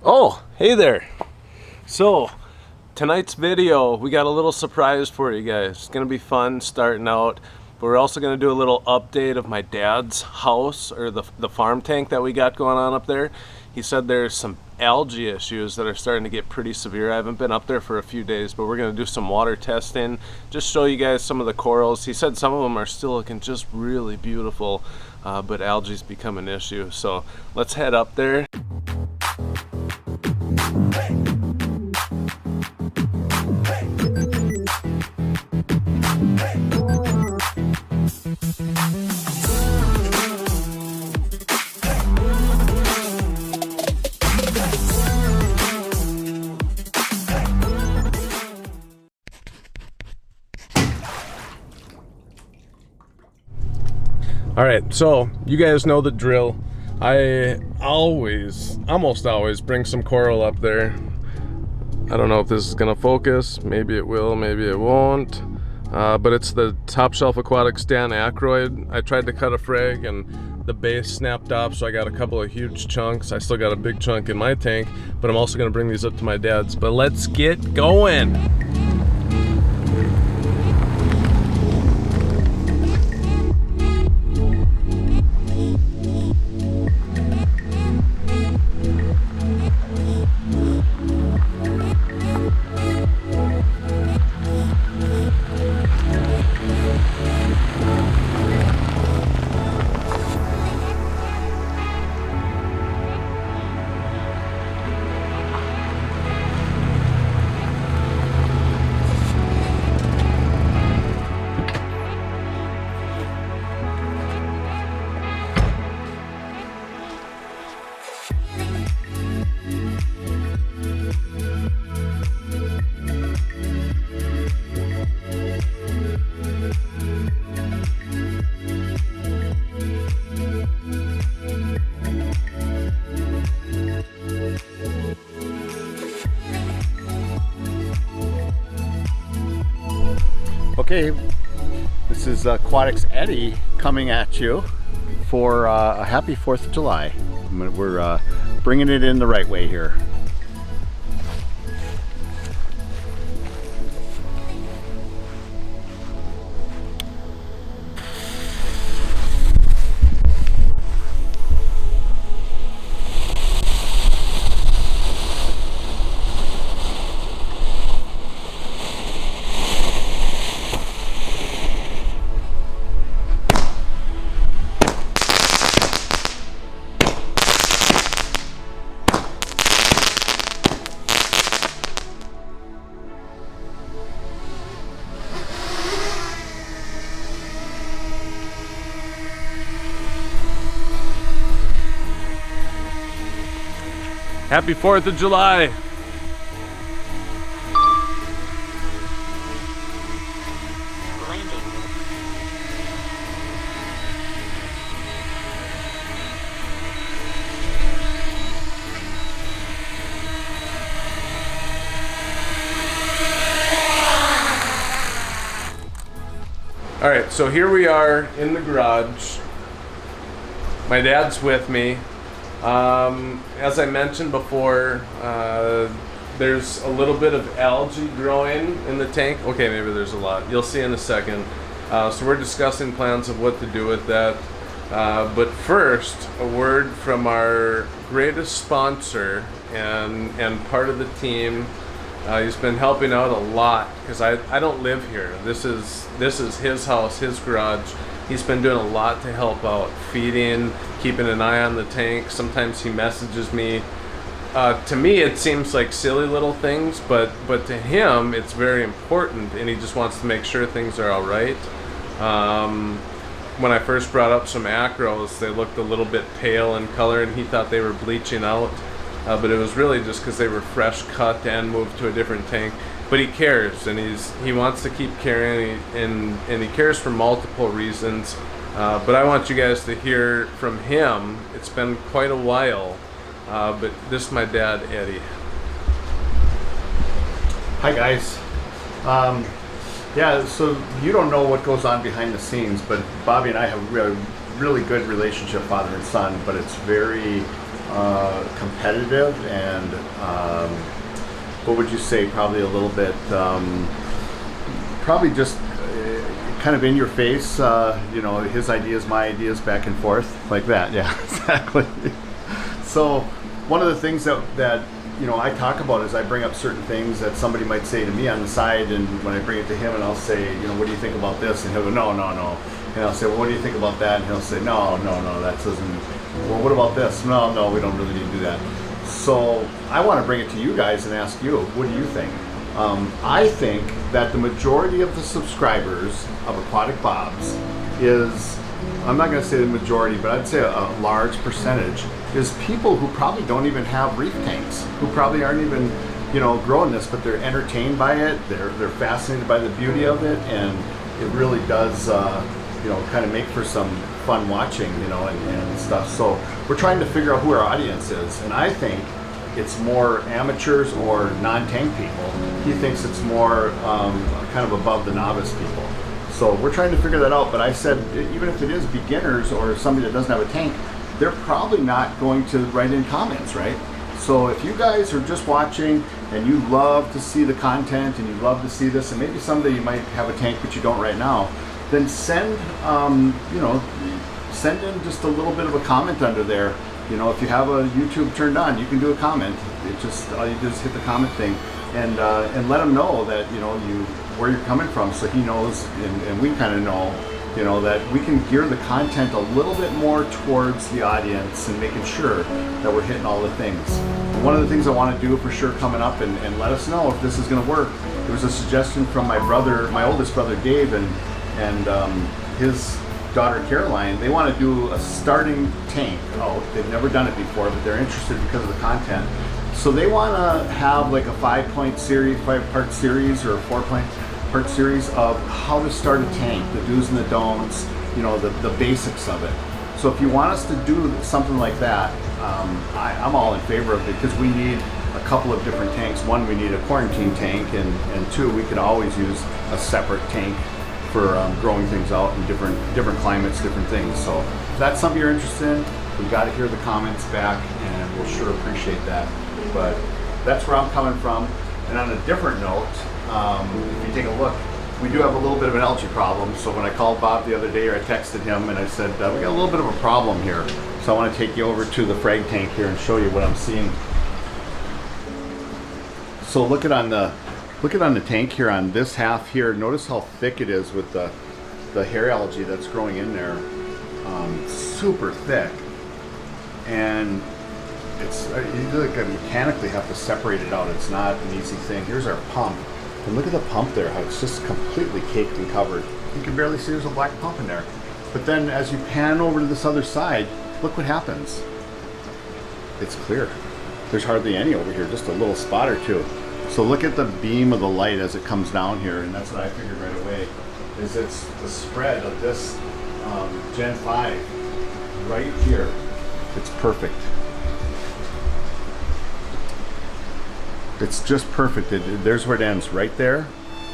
Oh, hey there. So, tonight's video, we got a little surprise for you guys. It's gonna be fun starting out, but we're also gonna do a little update of my dad's house, or the farm tank that we got going on up there. He said there's some algae issues that are starting to get pretty severe. I haven't been up there for a few days, but we're gonna do some water testing, just show you guys some of the corals. He said some of them are still looking just really beautiful, but algae's become an issue. So let's head up there. All right, so you guys know the drill. I almost always bring some coral up there. I don't know if this is gonna focus. Maybe it will, maybe it won't. But it's the Top Shelf Aquatics Dan Aykroyd. I tried to cut a frag and the base snapped off, so I got a couple of huge chunks. I still got a big chunk in my tank, but I'm also gonna bring these up to my dad's. But let's get going. Okay, this is Aquatics Eddie coming at you for a happy 4th of July. We're bringing it in the right way here. Happy 4th of July. All right, so here we are in the garage. My dad's with me. As I mentioned before, there's a little bit of algae growing in the tank. Okay, maybe there's a lot. You'll see in a second. So we're discussing plans of what to do with that. But first, a word from our greatest sponsor and part of the team. He's been helping out a lot because I don't live here. This is his house, his garage. He's been doing a lot to help out, feeding, keeping an eye on the tank. Sometimes he messages me. To me, it seems like silly little things, but to him, it's very important, and he just wants to make sure things are all right. When I first brought up some acros, they looked a little bit pale in color, and he thought they were bleaching out. But it was really just because they were fresh cut and moved to a different tank. But he cares, and he wants to keep caring, and he cares for multiple reasons. But I want you guys to hear from him. It's been quite a while, but this is my dad, Eddie. Hi guys. Yeah, so you don't know what goes on behind the scenes, but Bobby and I have a really good relationship, father and son, but it's very competitive and what would you say, probably a little bit, probably just kind of in your face, you know, his ideas, my ideas, back and forth, like that. Yeah, exactly. So one of the things that you know, I talk about is I bring up certain things that somebody might say to me on the side, and when I bring it to him, and I'll say, you know, what do you think about this? And he'll go, no, no, no. And I'll say, well, what do you think about that? And he'll say, no, no, no, that doesn't. Well, what about this? No, no, we don't really need to do that. So I want to bring it to you guys and ask you, what do you think? I think that the majority of the subscribers of Aquatic Bobs is, I'm not going to say the majority, but I'd say a large percentage is people who probably don't even have reef tanks, who probably aren't even, you know, growing this, but they're entertained by it, they're fascinated by the beauty of it, and it really does, you know, kind of make for some fun watching, you know, and stuff. So we're trying to figure out who our audience is, and I think it's more amateurs or non-tank people. He thinks it's more kind of above the novice people. So we're trying to figure that out, but I said, even if it is beginners or somebody that doesn't have a tank, they're probably not going to write in comments, right? So if you guys are just watching and you love to see the content and you love to see this, and maybe someday you might have a tank but you don't right now, then send, you know, send in just a little bit of a comment under there. You know, if you have a YouTube turned on, you can do a comment. It just, all you do is hit the comment thing, and let him know that, you know, where you're coming from, so he knows, and we kind of know, you know, that we can gear the content a little bit more towards the audience and making sure that we're hitting all the things. One of the things I want to do for sure coming up, and let us know if this is going to work. There was a suggestion from my brother, my oldest brother Dave, and his daughter Caroline. They want to do a starting tank out. They've never done it before, but they're interested because of the content. So they want to have like a 5-part series or a 4-part series of how to start a tank, the do's and the don'ts, you know, the basics of it. So if you want us to do something like that, I'm all in favor of it, because we need a couple of different tanks. One, we need a quarantine tank, and two, we could always use a separate tank for growing things out in different climates, different things. So if that's something you're interested in, we got to hear the comments back, and we'll sure appreciate that. But that's where I'm coming from. And on a different note, if you take a look, we do have a little bit of an algae problem. So when I called Bob the other day, or I texted him and I said, we got a little bit of a problem here. So I want to take you over to the frag tank here and show you what I'm seeing. So look at on the tank here, on this half here. Notice how thick it is with the hair algae that's growing in there. Super thick, and you like mechanically have to separate it out. It's not an easy thing. Here's our pump, and look at the pump there, how it's just completely caked and covered. You can barely see there's a black pump in there. But then as you pan over to this other side, look what happens. It's clear. There's hardly any over here, just a little spot or two. So look at the beam of the light as it comes down here, and that's what I figured right away, is it's the spread of this Gen 5 right here. It's perfect. It's just perfect. There's where it ends, right there.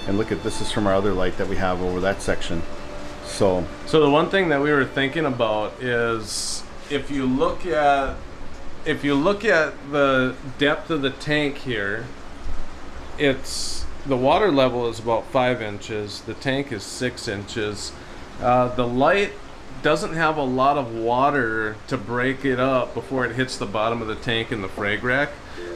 And look at this, is from our other light that we have over that section. So the one thing that we were thinking about is, if you look at the depth of the tank here, the water level is about 5 inches. The tank is 6 inches. The light doesn't have a lot of water to break it up before it hits the bottom of the tank in the frag rack.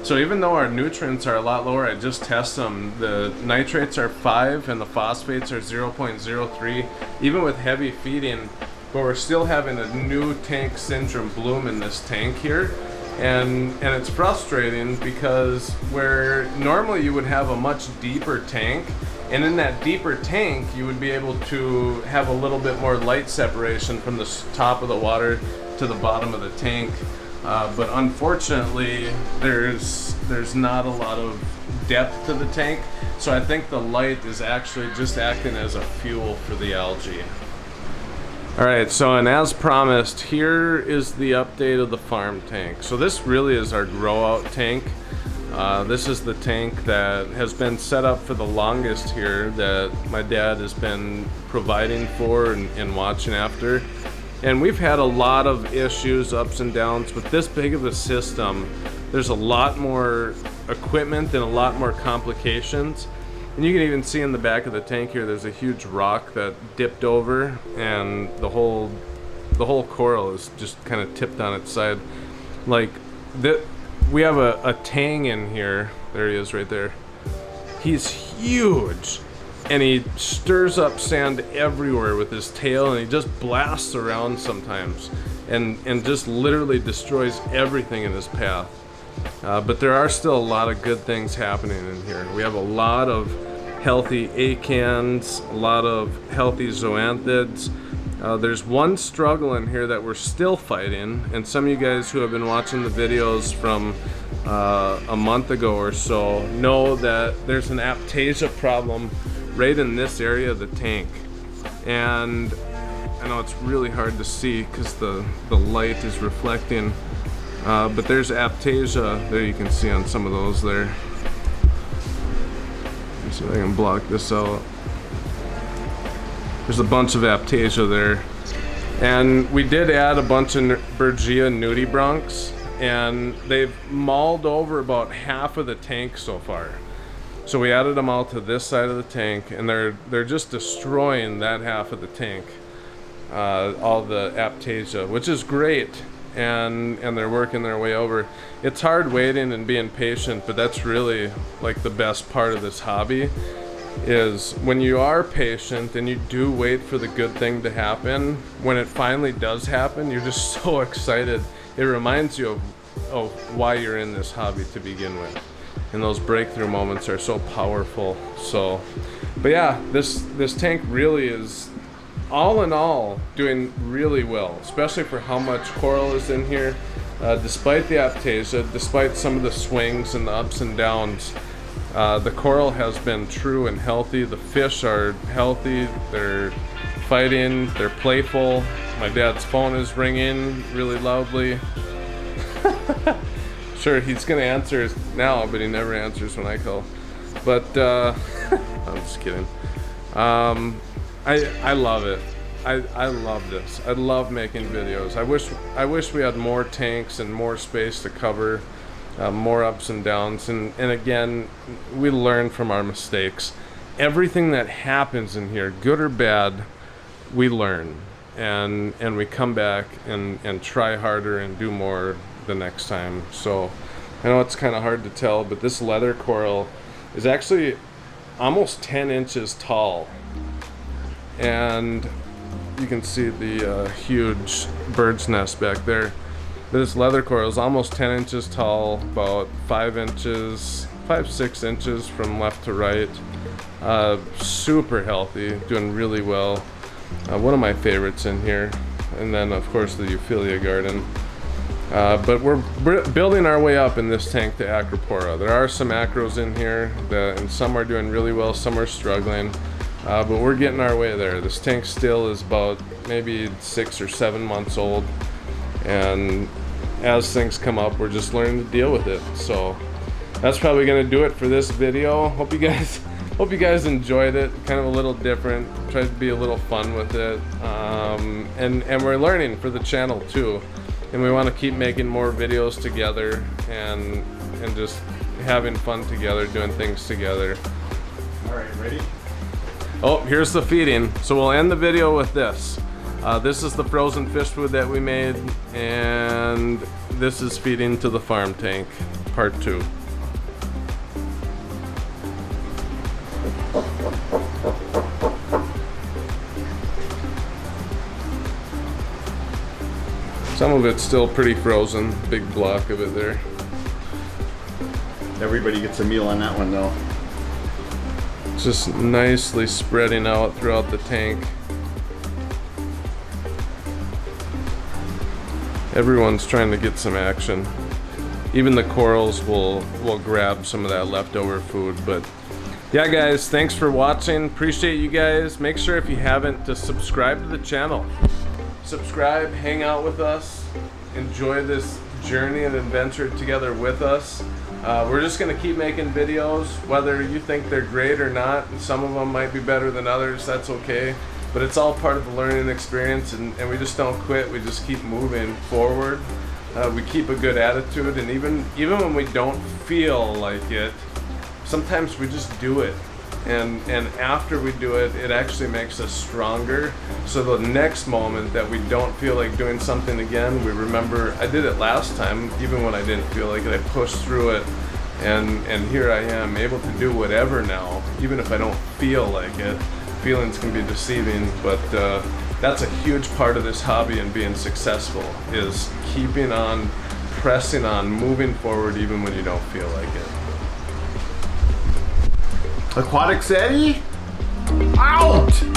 So even though our nutrients are a lot lower, I just test them. The nitrates are 5 and the phosphates are 0.03, even with heavy feeding. But we're still having a new tank syndrome bloom in this tank here. And it's frustrating, because where normally you would have a much deeper tank, and in that deeper tank you would be able to have a little bit more light separation from the top of the water to the bottom of the tank. But unfortunately, there's not a lot of depth to the tank, so I think the light is actually just acting as a fuel for the algae. Alright, so and as promised, here is the update of the farm tank. So this really is our grow out tank. This is the tank that has been set up for the longest here, that my dad has been providing for and watching after. And we've had a lot of issues, ups and downs, but this big of a system, there's a lot more equipment and a lot more complications. And you can even see in the back of the tank here, there's a huge rock that dipped over, and the whole coral is just kind of tipped on its side. Like that, we have a tang in here. There he is right there. He's huge, and he stirs up sand everywhere with his tail, and he just blasts around sometimes and just literally destroys everything in his path. But there are still a lot of good things happening in here. We have a lot of healthy acans, a lot of healthy zoanthids. There's one struggle in here that we're still fighting, and some of you guys who have been watching the videos from a month ago or so know that there's an aptasia problem right in this area of the tank. And I know it's really hard to see because the light is reflecting, but there's aptasia there. You can see on some of those there. Let me see if I can block this out. There's a bunch of aptasia there. And we did add a bunch of Bergia nudibranchs, and they've mauled over about half of the tank so far. So we added them all to this side of the tank, and they're just destroying that half of the tank, all the aptasia, which is great, and they're working their way over. It's hard waiting and being patient, but that's really like the best part of this hobby, is when you are patient and you do wait for the good thing to happen. When it finally does happen, you're just so excited. It reminds you of why you're in this hobby to begin with, and those breakthrough moments are so powerful. So, but yeah, this tank really is, all in all, doing really well, especially for how much coral is in here. Despite the aptasia, despite some of the swings and the ups and downs, the coral has been true and healthy. The fish are healthy, they're fighting, they're playful. My dad's phone is ringing really loudly. Sure, he's gonna answer now, but he never answers when I call. But I'm just kidding. I love it. I love this. I love making videos. I wish we had more tanks and more space to cover, more ups and downs. And again, we learn from our mistakes. Everything that happens in here, good or bad, we learn, and we come back and try harder and do more the next time. So I know it's kind of hard to tell, but this leather coral is actually almost 10 inches tall, and you can see the huge bird's nest back there. This leather coral is almost 10 inches tall, about 5 inches, 5-6 inches from left to right. Super healthy, doing really well. One of my favorites in here, and then of course the Euphyllia garden. But we're building our way up in this tank to Acropora. There are some acros in here, and some are doing really well, some are struggling, but we're getting our way there. This tank still is about maybe 6 or 7 months old, and as things come up, we're just learning to deal with it. So that's probably going to do it for this video. Hope you guys enjoyed it. Kind of a little different. Tried to be a little fun with it, and we're learning for the channel too. And we want to keep making more videos together and just having fun together, doing things together. All right, ready? Oh, here's the feeding. So we'll end the video with this. This is the frozen fish food that we made, and this is feeding to the farm tank, part 2. Some of it's still pretty frozen, big block of it there. Everybody gets a meal on that one though. It's just nicely spreading out throughout the tank. Everyone's trying to get some action. Even the corals will grab some of that leftover food. But yeah, guys, thanks for watching. Appreciate you guys. Make sure, if you haven't, to subscribe to the channel. Subscribe, hang out with us, enjoy this journey and adventure together with us. We're just going to keep making videos, whether you think they're great or not. Some of them might be better than others, that's okay. but it's all part of the learning experience, and we just don't quit. We just keep moving forward. We keep a good attitude, and even when we don't feel like it, sometimes we just do it. And after we do it, it actually makes us stronger. So the next moment that we don't feel like doing something again, we remember, I did it last time, even when I didn't feel like it, I pushed through it, and here I am, able to do whatever now, even if I don't feel like it. Feelings can be deceiving, but that's a huge part of this hobby and being successful, is keeping on, pressing on, moving forward even when you don't feel like it. Aquatics Eddie, out!